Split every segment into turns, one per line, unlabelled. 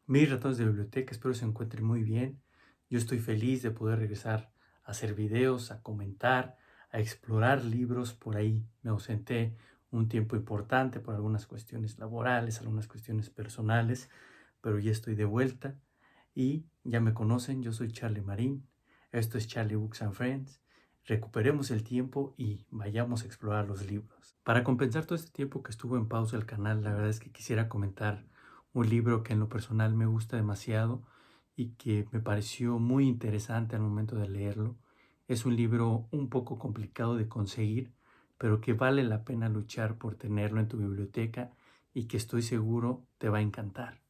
Mis ratones de biblioteca, espero se encuentren muy bien. Yo estoy feliz de poder regresar a hacer videos, a comentar, a explorar libros. Por ahí me ausenté un tiempo importante por algunas cuestiones laborales, algunas cuestiones personales, pero ya estoy de vuelta y ya me conocen, yo soy Charlie Marín. Esto es Charlie Books and Friends. Recuperemos el tiempo y vayamos a explorar los libros. Para compensar todo este tiempo que estuvo en pausa el canal, la verdad es que quisiera comentar un libro que en lo personal me gusta demasiado y que me pareció muy interesante al momento de leerlo. Es un libro un poco complicado de conseguir, pero que vale la pena luchar por tenerlo en tu biblioteca y que estoy seguro te va a encantar.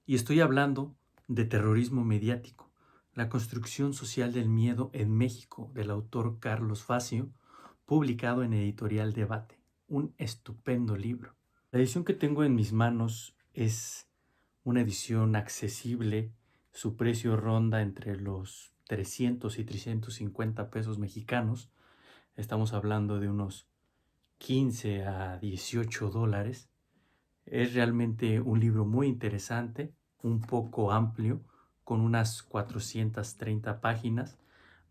Y estoy hablando de Terrorismo mediático, la construcción social del miedo en México, del autor Carlos Facio, publicado en Editorial Debate. Un estupendo libro. La edición que tengo en mis manos es una edición accesible. Su precio ronda entre los 300 y 350 pesos mexicanos. Estamos hablando de unos 15 a 18 dólares. Es realmente un libro muy interesante, un poco amplio, con unas 430 páginas,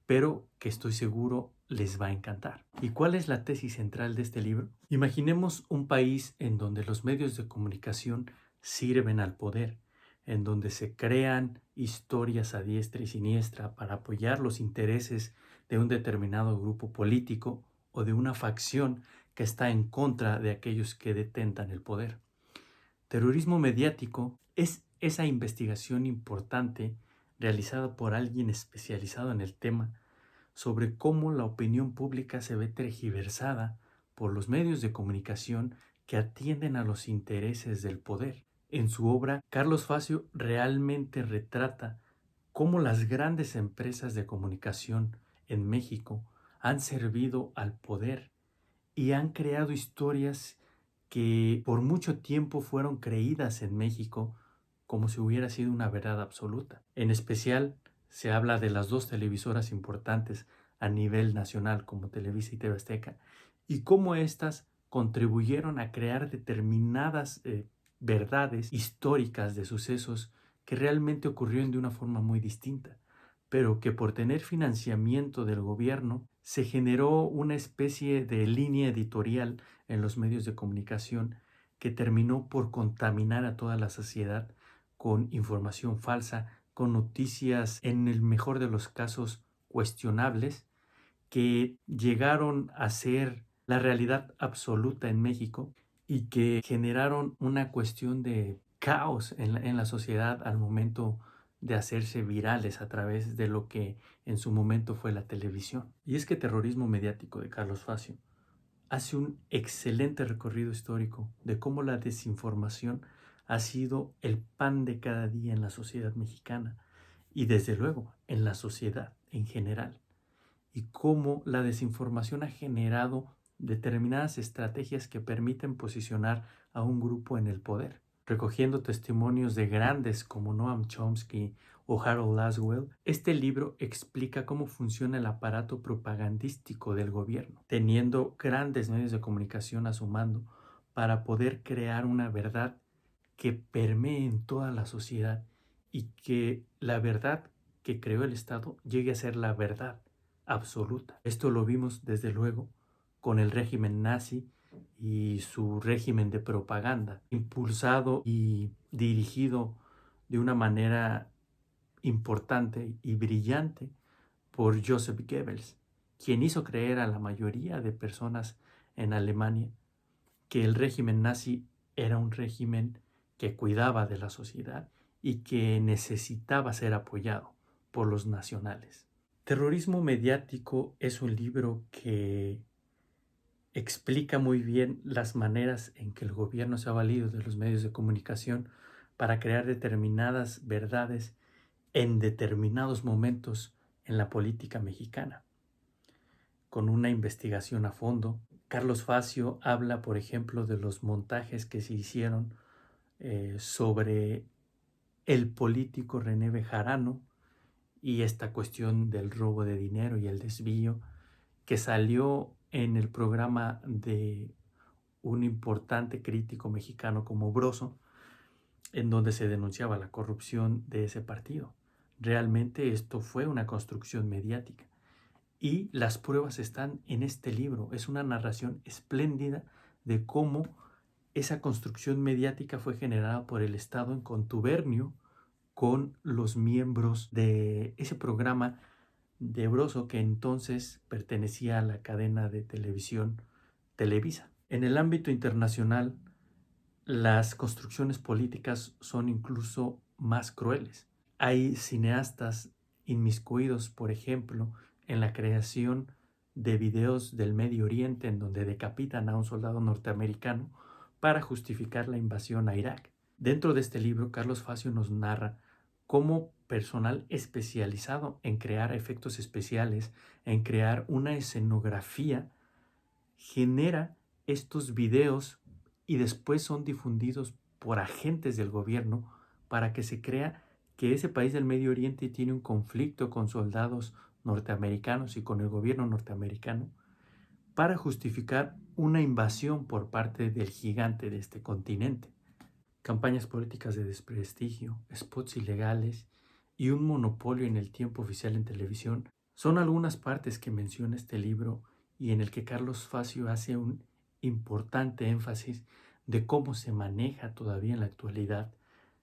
pero que estoy seguro les va a encantar. ¿Y cuál es la tesis central de este libro? Imaginemos un país en donde los medios de comunicación sirven al poder, en donde se crean historias a diestra y siniestra para apoyar los intereses de un determinado grupo político o de una facción que está en contra de aquellos que detentan el poder. Terrorismo mediático es esa investigación importante realizada por alguien especializado en el tema sobre cómo la opinión pública se ve tergiversada por los medios de comunicación que atienden a los intereses del poder. En su obra, Carlos Facio realmente retrata cómo las grandes empresas de comunicación en México han servido al poder y han creado historias que por mucho tiempo fueron creídas en México como si hubiera sido una verdad absoluta. En especial, se habla de las dos televisoras importantes a nivel nacional como Televisa y TV Azteca y cómo éstas contribuyeron a crear determinadas verdades históricas de sucesos que realmente ocurrieron de una forma muy distinta, pero que por tener financiamiento del gobierno se generó una especie de línea editorial en los medios de comunicación que terminó por contaminar a toda la sociedad con información falsa, con noticias en el mejor de los casos cuestionables, que llegaron a ser la realidad absoluta en México y que generaron una cuestión de caos en la sociedad al momento de hacerse virales a través de lo que en su momento fue la televisión. Y es que Terrorismo mediático de Carlos Facio hace un excelente recorrido histórico de cómo la desinformación ha sido el pan de cada día en la sociedad mexicana y desde luego en la sociedad en general, y cómo la desinformación ha generado determinadas estrategias que permiten posicionar a un grupo en el poder. Recogiendo testimonios de grandes como Noam Chomsky o Harold Laswell, este libro explica cómo funciona el aparato propagandístico del gobierno, teniendo grandes medios de comunicación a su mando para poder crear una verdad que permee en toda la sociedad y que la verdad que creó el Estado llegue a ser la verdad absoluta. Esto lo vimos desde luego con el régimen nazi y su régimen de propaganda, impulsado y dirigido de una manera importante y brillante por Joseph Goebbels, quien hizo creer a la mayoría de personas en Alemania que el régimen nazi era un régimen que cuidaba de la sociedad y que necesitaba ser apoyado por los nacionales. Terrorismo mediático es un libro que explica muy bien las maneras en que el gobierno se ha valido de los medios de comunicación para crear determinadas verdades en determinados momentos en la política mexicana. Con una investigación a fondo, Carlos Facio habla, por ejemplo, de los montajes que se hicieron sobre el político René Bejarano y esta cuestión del robo de dinero y el desvío que salió en el programa de un importante crítico mexicano como Broso, en donde se denunciaba la corrupción de ese partido. Realmente esto fue una construcción mediática y las pruebas están en este libro. Es una narración espléndida de cómo esa construcción mediática fue generada por el Estado en contubernio con los miembros de ese programa de Broso, que entonces pertenecía a la cadena de televisión Televisa. En el ámbito internacional, las construcciones políticas son incluso más crueles. Hay cineastas inmiscuidos, por ejemplo, en la creación de videos del Medio Oriente en donde decapitan a un soldado norteamericano para justificar la invasión a Irak. Dentro de este libro, Carlos Facio nos narra cómo personal especializado en crear efectos especiales, en crear una escenografía, genera estos videos y después son difundidos por agentes del gobierno para que se crea que ese país del Medio Oriente tiene un conflicto con soldados norteamericanos y con el gobierno norteamericano para justificar una invasión por parte del gigante de este continente. Campañas políticas de desprestigio, spots ilegales y un monopolio en el tiempo oficial en televisión son algunas partes que menciona este libro y en el que Carlos Facio hace un importante énfasis de cómo se maneja todavía en la actualidad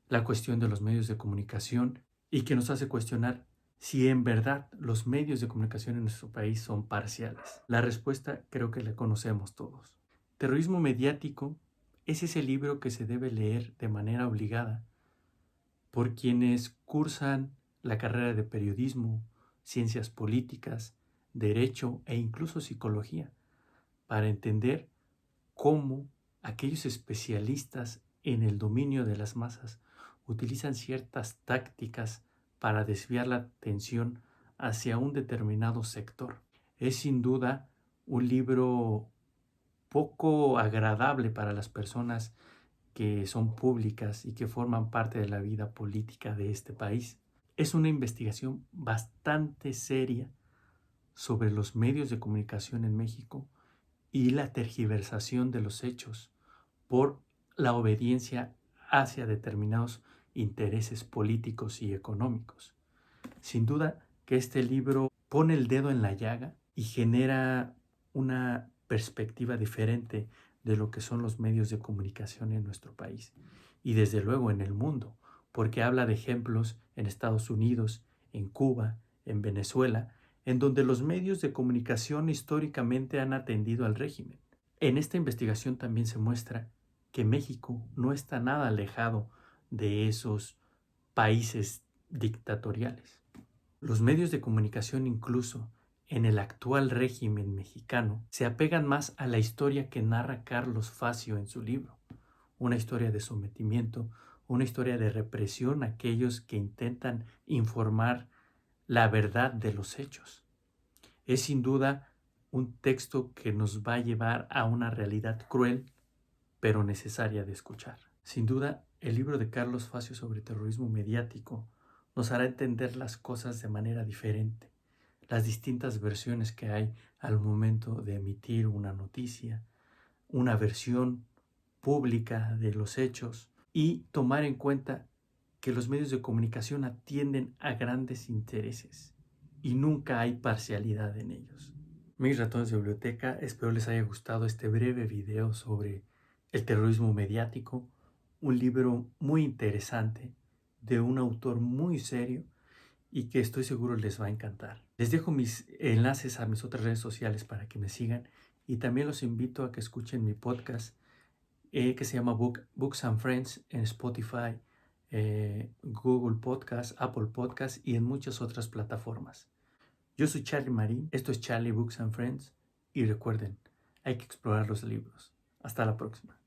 la cuestión de los medios de comunicación y que nos hace cuestionar si en verdad los medios de comunicación en nuestro país son parciales. La respuesta creo que la conocemos todos. Terrorismo mediático es ese libro que se debe leer de manera obligada por quienes cursan la carrera de periodismo, ciencias políticas, derecho e incluso psicología, para entender cómo aquellos especialistas en el dominio de las masas utilizan ciertas tácticas para desviar la atención hacia un determinado sector. Es sin duda un libro poco agradable para las personas que son públicas y que forman parte de la vida política de este país. Es una investigación bastante seria sobre los medios de comunicación en México y la tergiversación de los hechos por la obediencia hacia determinados intereses políticos y económicos. Sin duda que este libro pone el dedo en la llaga y genera una perspectiva diferente de lo que son los medios de comunicación en nuestro país y desde luego en el mundo, porque habla de ejemplos en Estados Unidos, en Cuba, en Venezuela, en donde los medios de comunicación históricamente han atendido al régimen. En esta investigación también se muestra que México no está nada alejado de esos países dictatoriales. Los medios de comunicación, incluso en el actual régimen mexicano, se apegan más a la historia que narra Carlos Facio en su libro, una historia de sometimiento, una historia de represión a aquellos que intentan informar la verdad de los hechos. Es sin duda un texto que nos va a llevar a una realidad cruel, pero necesaria de escuchar. Sin duda, el libro de Carlos Facio sobre terrorismo mediático nos hará entender las cosas de manera diferente, las distintas versiones que hay al momento de emitir una noticia, una versión pública de los hechos y tomar en cuenta que los medios de comunicación atienden a grandes intereses y nunca hay parcialidad en ellos. Mis ratones de biblioteca, espero les haya gustado este breve video sobre el terrorismo mediático, un libro muy interesante de un autor muy serio y que estoy seguro les va a encantar. Les dejo mis enlaces a mis otras redes sociales para que me sigan y también los invito a que escuchen mi podcast que se llama Books and Friends en Spotify, Google Podcast, Apple Podcast y en muchas otras plataformas. Yo soy Charlie Marín, esto es Charlie Books and Friends y recuerden, hay que explorar los libros. Hasta la próxima.